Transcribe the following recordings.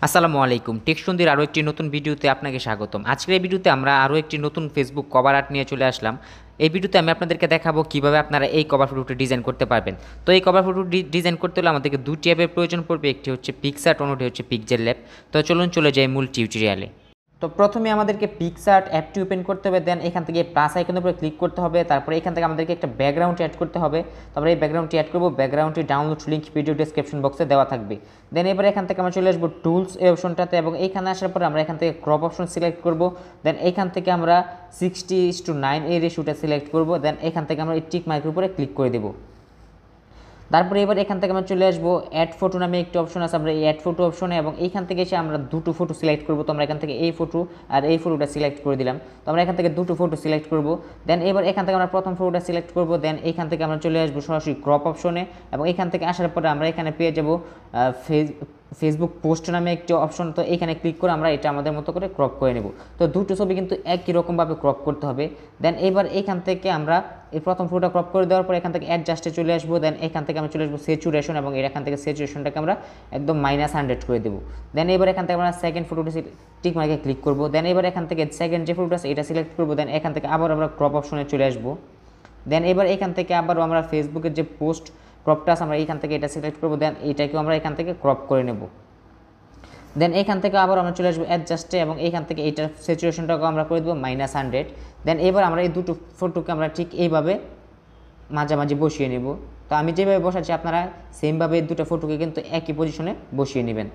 আসসালামু আলাইকুম। টেকসন্ধির আরও একটি নতুন ভিডিওতে আপনাকে স্বাগতম। আজকের এই ভিডিওতে আমরা আরও একটি নতুন ফেসবুক কভার আর্ট নিয়ে চলে আসলাম। এই ভিডিওতে আমি আপনাদেরকে দেখাবো কিভাবে আপনারা এই কভার ফটোটি ডিজাইন করতে পারবেন। তো এই কভার ফটো ডিজাইন করতে হলে আমাদেরকে দুটি অ্যাপের প্রয়োজন পড়বে, একটি হচ্ছে পিক্সআর্ট, অন্যটি হচ্ছে পিক্সেল ল্যাব। তো চলুন চলে যাই মূল টিউটোরিয়ালে। তো প্রথমে আমাদেরকে পিক্সআর্ট অ্যাপটি ওপেন করতে হবে, দেন এখান থেকে প্লাস আইকনের উপরে ক্লিক করতে হবে। তারপরে এখান থেকে আমাদেরকে একটা ব্যাকগ্রাউন্ড অ্যাড করতে হবে। তারপরে এই ব্যাকগ্রাউন্ডটি অ্যাড করবো, ব্যাকগ্রাউন্ডটি ডাউনলোড লিঙ্ক ভিডিও ডেসক্রিপশন বক্সে দেওয়া থাকবে। দেন এবার এখান থেকে আমরা চলে আসবো টুলস এই অপশনটাতে, এবং এইখানে আসার পরে আমরা এখান থেকে ক্রপ অপশন সিলেক্ট করব। দেন এখান থেকে আমরা 60:9 এই রেশিওটা সিলেক্ট করব। দেন এখান থেকে আমরা এই টিক মার্কের উপরে ক্লিক করে দেবো। তারপরে এবার এখান থেকে আমরা চলে আসবো অ্যাড ফটো নামে একটি অপশন আছে, আমরা এই অ্যাড ফটো অপশনে, এবং এইখান থেকে এসে আমরা দুটো ফটো সিলেক্ট করবো। তো আমরা এখান থেকে এই ফটো আর এই ফটোটা সিলেক্ট করে দিলাম। তো আমরা এখান থেকে দুটো ফটো সিলেক্ট করব। দেন এবার এখান থেকে আমরা প্রথম ফটোটা সিলেক্ট করব। দেন এইখান থেকে আমরা চলে আসবো সরাসরি ক্রপ অপশনে, এবং এখান থেকে আসার পরে আমরা এখানে পেয়ে যাব ফেসবুক পোস্ট নামে একটি অপশন। তো এখানে ক্লিক করে আমরা এটা আমাদের মতো করে ক্রপ করে নেব। তো দুটো ছবি কিন্তু একই রকমভাবে ক্রপ করতে হবে। দেন এবার এখান থেকে আমরা এই প্রথম ফটোটা ক্রপ করে দেওয়ার পর এখান থেকে অ্যাডজাস্টে চলে আসবো। দেন এখান থেকে আমরা চলে আসবো স্যাচুরেশন, এবং এখান থেকে স্যাচুরেশনটাকে আমরা একদম -100 করে দেবো। দেন এবার এখান থেকে আমরা সেকেন্ড ফটোটি টিক মার্কে ক্লিক করবো। দেন এবার এখান থেকে সেকেন্ড যে ফটোটা আছে এটা সিলেক্ট করবো। দেন এখান থেকে আবার আমরা ক্রপ অপশনে চলে আসবো। দেন এবার এখান থেকে আবারও আমরা ফেসবুকের যে পোস্ট ক্রপটা আছে আমরা এইখান থেকে এটা সিলেক্ট করবো। দেন এইটাকেও আমরা এখান থেকে ক্রপ করে নেব। দেন এখান থেকে আবার আমরা চলে আসবো অ্যাডজাস্টে, এবং এইখান থেকে এইটার স্যাচুরেশনটাকে আমরা করে দেবো -100। দেন এবার আমরা এই দুটো ফটোকে আমরা ঠিক এইভাবে মাঝামাঝি বসিয়ে নেব। তো আমি যেভাবে বসাচ্ছি আপনারা সেমভাবে দুটো ফটোকে কিন্তু একই পজিশনে বসিয়ে নেবেন।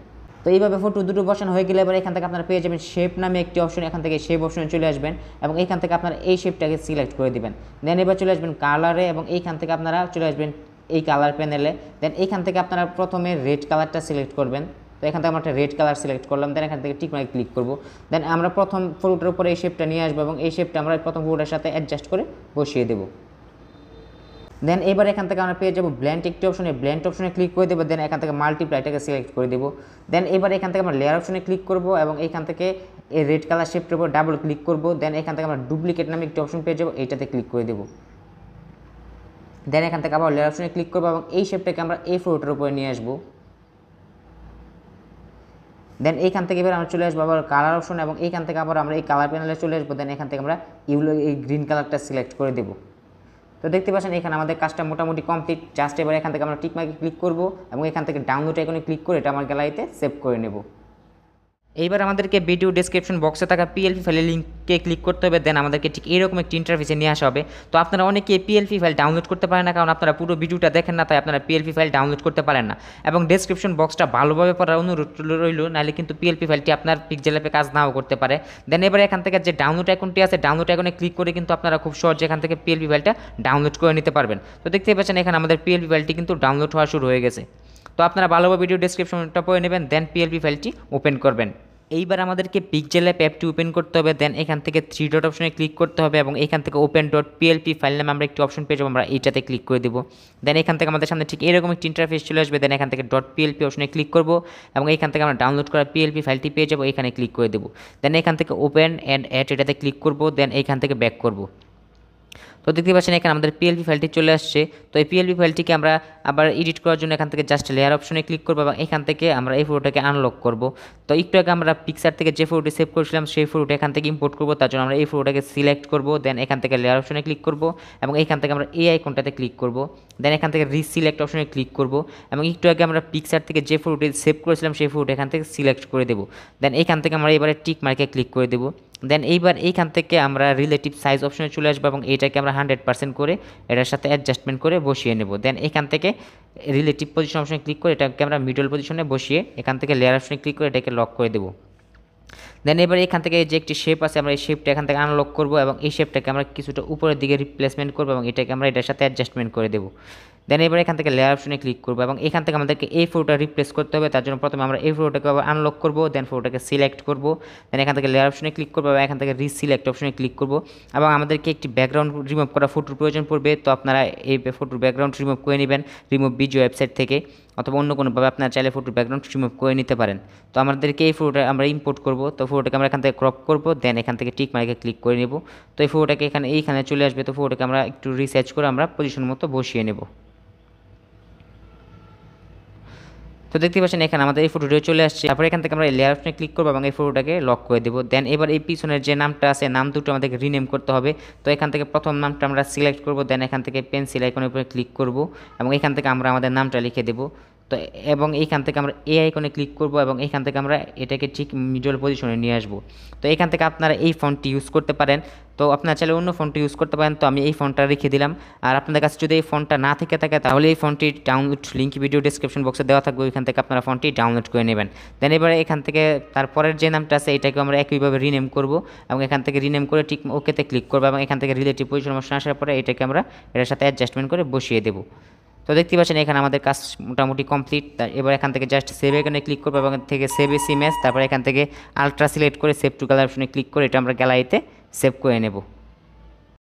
তো এইভাবে ফটো দুটো বসানো হয়ে গেলে এবার এখান থেকে আপনারা পেয়ে যাবেন শেপ নামে একটি অপশন। এখান থেকে শেপ অপশনে চলে আসবেন, এবং এইখান থেকে আপনারা এই শেপটাকে সিলেক্ট করে দিবেন। দেন এবার চলে আসবেন কালারে, এবং এইখান থেকে আপনারা চলে আসবেন এই কালার প্যানেলে। দেন এইখান থেকে আপনারা প্রথমে রেড কালারটা সিলেক্ট করবেন। তো এখান থেকে আমরা একটা রেড কালার সিলেক্ট করলাম। দেন এখান থেকে টিক মার্কে ক্লিক করব। দেন আমরা প্রথম ফটোটার উপরে এই শেপটা নিয়ে আসবো, এবং এই শেপটা আমরা প্রথম ফটোটার সাথে অ্যাডজাস্ট করে বসিয়ে দেবো। দেন এবার এখান থেকে আমরা পেয়ে যাবো ব্লেন্ড একটি অপশনে, ব্লেন্ড অপশনে ক্লিক করে দেবো। দেন এখান থেকে মাল্টিপ্লাইটাকে সিলেক্ট করে দেবো। দেন এবার এখান থেকে আমরা লেয়ার অপশনে ক্লিক করব, এবং এখান থেকে এই রেড কালার শেপটার উপর ডাবল ক্লিক করব। দেন এখান থেকে আমরা ডুপ্লিকেট নামে একটি অপশন পেয়ে যাবো, এইটাতে ক্লিক করে দেবো। দেন এখান থেকে আবার লেয়ার অপশনে ক্লিক করবো, এবং এই শেপটাকে আমরা এই ফটোটার উপরে নিয়ে আসবো। দেন এইখান থেকে এবার আমরা চলে আসবো আবার কালার অপশন, এবং এইখান থেকে আবার আমরা এই কালার প্যানেলে চলে আসবো। দেন এখান থেকে আমরা এই গ্রিন কালারটা সিলেক্ট করে দেবো। তো দেখতে পাচ্ছেন এখানে আমাদের কাজটা মোটামুটি কমপ্লিট। জাস্ট এবার এখান থেকে আমরা টিক মার্কে ক্লিক করব, এবং এখান থেকে ডাউনলোড আইকনে ক্লিক করে এটা আমার গ্যালারিতে সেভ করে নেব। এইবার আমাদেরকে ভিডিও ডেসক্রিপশন বক্সে থাকা পিএলপি ফাইলের লিঙ্কে ক্লিক করতে হবে। দেন আমাদেরকে ঠিক এরকম একটি ইন্টারফেসে নিয়ে আসা হবে। তো আপনারা অনেকে পিএলপি ফাইল ডাউনলোড করতে পারেন না, কারণ আপনারা পুরো ভিডিওটা দেখেন না, তাই আপনারা পিএলপি ফাইল ডাউনলোড করতে পারেন না। এবং ডেসক্রিপশন বক্সটা ভালোভাবে পড়ার অনুরোধ রইল, নাহলে কিন্তু পিএলপি ফাইলটি আপনার পিক্সেল অ্যাপে কাজ নাও করতে পারে। দেন এবার এখান থেকে যে ডাউনলোড আইকনটি আছে, ডাউনলোড আইকনে ক্লিক করে কিন্তু আপনারা খুব সহজে এখান থেকে পিএলপি ফাইলটা ডাউনলোড করে নিতে পারবেন। তো দেখতে পাচ্ছেন এখানে আমাদের পিএলপি ফাইলটি কিন্তু ডাউনলোড হওয়া শুরু হয়ে গেছে। তো আপনারা ভালোভাবে ভিডিও ডেসক্রিপশনটা পড়ে নেবেন, দেন পিএলপি ফাইলটি ওপেন করবেন। এইবার আমাদেরকে পিক্সেল অ্যাপ অ্যাপটি ওপেন করতে হবে। দেন এখান থেকে 3 ডট অপশনে ক্লিক করতে হবে, এবং এখান থেকে ওপেন ডট পিএলপি ফাইল নামে আমরা একটি অপশন পেয়ে যাবো, আমরা এইটাতে ক্লিক করে দেবো। দেন এখান থেকে আমাদের সামনে ঠিক এরকম একটি ইন্টারফেস চলে আসবে। দেন এখান থেকে ডট পিএলপি অপশনে ক্লিক করবো, এবং এখান থেকে আমরা ডাউনলোড করা পিএলপি ফাইলটি পেয়ে যাবো, এখানে ক্লিক করে দেবো। দেন এখান থেকে ওপেন অ্যান্ড অ্যাড এটাতে ক্লিক করবো। দেন এখান থেকে ব্যাক করবো। তো দেখতে পাচ্ছেন এখানে আমাদের পিএলপি ফাইলটি চলে আসছে। তো এই পিএলপি ফাইলটিকে আমরা আবার এডিট করার জন্য এখান থেকে জাস্ট লেয়ার অপশনে ক্লিক করবো, এবং এখান থেকে আমরা এই ফটোটাকে আনলক করব। তো একটু আগে আমরা পিক্সআর্ট থেকে যে ফটোটি সেভ করেছিলাম সেই ফটোটা এখান থেকে ইম্পোর্ট করবো। তার জন্য আমরা এই ফটোটাকে সিলেক্ট করব। দেন এখান থেকে লেয়ার অপশনে ক্লিক করব, এবং এখান থেকে আমরা এই আইকনটাতে ক্লিক করব। দেন এখান থেকে রিসিলেক্ট অপশনে ক্লিক করব, এবং একটু আগে আমরা পিক্সআর্ট থেকে যে ফটোটি সেভ করেছিলাম সেই ফটোটা এখান থেকে সিলেক্ট করে দেবো। দেন এখান থেকে আমরা এবারে টিক মার্কে ক্লিক করে দেবো। দেন এইবার এইখান থেকে আমরা রিলেটিভ সাইজ অপশনে চলে আসবো, এবং এইটাকে আমরা 100% করে এটার সাথে অ্যাডজাস্টমেন্ট করে বসিয়ে নেব। দেন এখান থেকে রিলেটিভ পজিশন অপশনে ক্লিক করে এটাকে আমরা মিডল পজিশনে বসিয়ে এখান থেকে লেয়ার অপশনে ক্লিক করে এটাকে লক করে দেবো। দেন এবার এখান থেকে যে একটি শেপ আছে আমরা এই শেপটা এখান থেকে আনলক করব, এবং এই শেপটাকে আমরা কিছুটা উপরের দিকে রিপ্লেসমেন্ট করবো, এবং এটাকে আমরা এটার সাথে অ্যাডজাস্টমেন্ট করে দেবো। দেন এবার এখান থেকে লেয়ার অপশনে ক্লিক করবো, এবং এখান থেকে আমাদেরকে এই ফটোটা রিপ্লেস করতে হবে। তার জন্য প্রথমে আমরা এই ফটোটাকে আবার আনলক করবো, দেন ফটোটাকে সিলেক্ট করবো। দেন এখান থেকে লেয়ার অপশনে ক্লিক করবো, এবং এখান থেকে রিসিলেক্ট অপশনে ক্লিক করবো, এবং আমাদেরকে একটি ব্যাকগ্রাউন্ড রিমুভ করা ফটোর প্রয়োজন পড়বে। তো আপনারা এই ফটোর ব্যাকগ্রাউন্ড রিমুভ করে নেবেন রিমুভ ভিডিও ওয়েবসাইট থেকে, অথবা অন্য কোনোভাবে আপনারা চাইলে ফটোর ব্যাকগ্রাউন্ড রিমুভ করে নিতে পারেন। তো আমাদেরকে এই ফটোটা আমরা ইম্পোর্ট করব। তো ফটোটাকে আমরা এখান থেকে ক্রপ করব, দেন এখান থেকে টিক মার্কে ক্লিক করে নেব। তো এই ফটোটাকে এইখানে চলে আসবে। তো ফটোটাকে আমরা একটু রিসার্চ করে আমরা পজিশন মতো বসিয়ে নেব। তো দেখতে পাচ্ছেন এখানে আমাদের এই ফটোটিও চলে আসছে। তারপর এখান থেকে আমরা লেয়ার অপশনে ক্লিক করবো এবং এই ফটোটাকে লক করে দেবো। দেন এবার এই পিছনের যে নামটা আছে নাম দুটো আমাদেরকে রিনেম করতে হবে। তো এখান থেকে প্রথম নামটা আমরা সিলেক্ট করবো, দেন এখান থেকে পেন্সিল আইকনের উপরে ক্লিক করব এবং এখান থেকে আমরা আমাদের নামটা লিখে দেবো। তো এবং এইখান থেকে আমরা এই আইকনে ক্লিক করব এবং এইখান থেকে আমরা এটাকে ঠিক মিডল পজিশনে নিয়ে আসবো। তো এখান থেকে আপনারা এই ফন্টটি ইউজ করতে পারেন। তো আপনারা চাইলে অন্য ফন্টটি ইউজ করতে পারেন। তো আমি এই ফন্টটা রেখে দিলাম। আর আপনাদের কাছে যদি এই ফন্টটা না থেকে থাকে তাহলে এই ফন্টটির ডাউনলোড লিঙ্ক ভিডিও ডিসক্রিপশন বক্সে দেওয়া থাকবে, ওইখান থেকে আপনারা ফন্টটি ডাউনলোড করে নেবেন। দেন এবারে এখান থেকে তারপরের যে নামটা আছে এটাকে আমরা একইভাবে রিনেম করব এবং এখান থেকে রিনেম করে ঠিক ওকেতে ক্লিক করবো এবং এখান থেকে রিলেটিভ পজিশন অপশন আসার পরে এটাকে আমরা এটার সাথে অ্যাডজাস্টমেন্ট করে বসিয়ে দেবো। তো দেখতে পাচ্ছেন এখানে আমাদের কাজ মোটামুটি কমপ্লিট। এবার এখান থেকে জাস্ট সেভ এখানে ক্লিক করবো এবং এখান থেকে সেভ এস ইমেজ, তারপর এখান থেকে আলট্রা সিলেক্ট করে সেভ টু গ্যালারি অপশনে ক্লিক করে এটা আমরা গ্যালারিতে সেভ করে নেব।